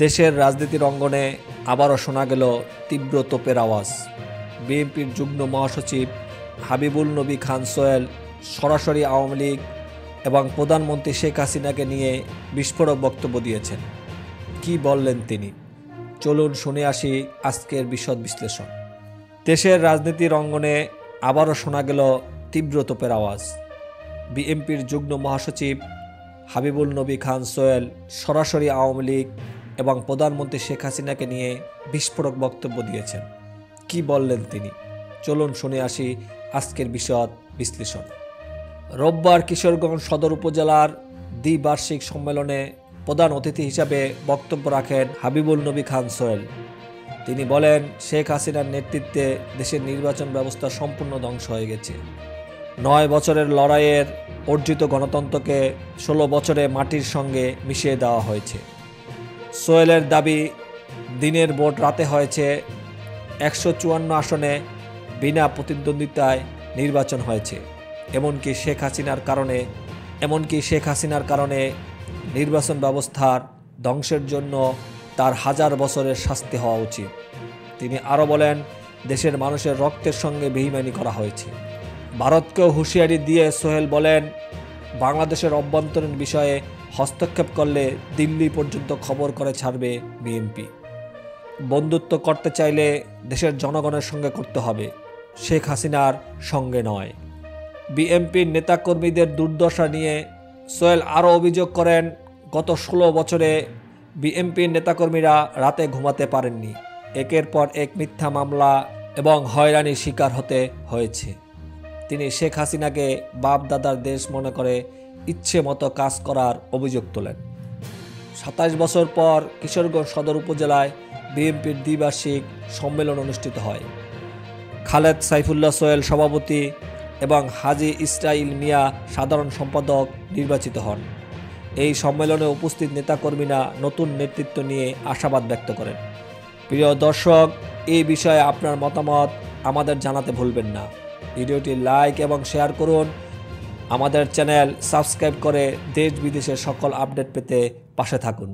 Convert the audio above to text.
দেশের রাজনীতির অঙ্গনে আবারও শোনা গেল তীব্র তোপের আওয়াজ। বিএনপির যুগ্ম মহাসচিব হাবিবুল নবী খান সোহেল সরাসরি আওয়ামী লীগ এবং প্রধানমন্ত্রী শেখ হাসিনাকে নিয়ে বিস্ফোরক বক্তব্য দিয়েছেন। কি বললেন তিনি? চলুন শুনে আসি আজকের বিশদ বিশ্লেষণ। দেশের রাজনীতির অঙ্গনে আবারও শোনা গেল তীব্র তোপের আওয়াজ। বিএনপির যুগ্ম মহাসচিব হাবিবুল নবী খান সোহেল সরাসরি আওয়ামী লীগ এবং প্রধানমন্ত্রী শেখ হাসিনাকে নিয়ে বিস্ফোরক বক্তব্য দিয়েছেন। কি বললেন তিনি? চলুন শুনে আসি আজকের বিশদ বিশ্লেষণ। রোববার কিশোরগঞ্জ সদর উপজেলার দ্বিবার্ষিক সম্মেলনে প্রধান অতিথি হিসাবে বক্তব্য রাখেন হাবিবুল নবী খান সোহেল। তিনি বলেন, শেখ হাসিনার নেতৃত্বে দেশের নির্বাচন ব্যবস্থা সম্পূর্ণ ধ্বংস হয়ে গেছে। 9 বছরের লড়াইয়ের অর্জিত গণতন্ত্রকে 16 বছরে মাটির সঙ্গে মিশিয়ে দেওয়া হয়েছে। সোহেলের দাবি, দিনের ভোট রাতে হয়েছে, 154 আসনে বিনা প্রতিদ্বন্দ্বিতায় নির্বাচন হয়েছে। এমনকি শেখ হাসিনার কারণে নির্বাচন ব্যবস্থার ধ্বংসের জন্য তার 1000 বছরের শাস্তি হওয়া উচিত। তিনি আরও বলেন, দেশের মানুষের রক্তের সঙ্গে বেইমানি করা হয়েছে। ভারতকেও হুঁশিয়ারি দিয়ে সোহেল বলেন, বাংলাদেশের অভ্যন্তরীণ বিষয়ে হস্তক্ষেপ করলে দিল্লি পর্যন্ত খবর করে ছাড়বে বিএনপি। বন্ধুত্ব করতে চাইলে দেশের জনগণের সঙ্গে করতে হবে, শেখ হাসিনার সঙ্গে নয়। বিএনপির নেতাকর্মীদের দুর্দশা নিয়ে সোহেল আরও অভিযোগ করেন, গত 16 বছরে বিএনপির নেতাকর্মীরা রাতে ঘুমাতে পারেননি। একের পর এক মিথ্যা মামলা এবং হয়রানির শিকার হতে হয়েছে। তিনি শেখ হাসিনাকে বাপ দাদার দেশ মনে করে ইচ্ছে মতো কাজ করার অভিযোগ তোলেন। 27 বছর পর কিশোরগঞ্জ সদর উপজেলায় বিএনপির দ্বিবার্ষিক সম্মেলন অনুষ্ঠিত হয়। খালেদ সাইফুল্লাহ সোহেল সভাপতি এবং হাজী ইসরাইল মিয়া সাধারণ সম্পাদক নির্বাচিত হন। এই সম্মেলনে উপস্থিত নেতাকর্মীরা নতুন নেতৃত্ব নিয়ে আশাবাদ ব্যক্ত করেন। প্রিয় দর্শক, এই বিষয়ে আপনার মতামত আমাদের জানাতে ভুলবেন না। ভিডিওটি লাইক এবং শেয়ার করুন। আমাদের চ্যানেল সাবস্ক্রাইব করে দেশ বিদেশের সকল আপডেট পেতে পাশে থাকুন।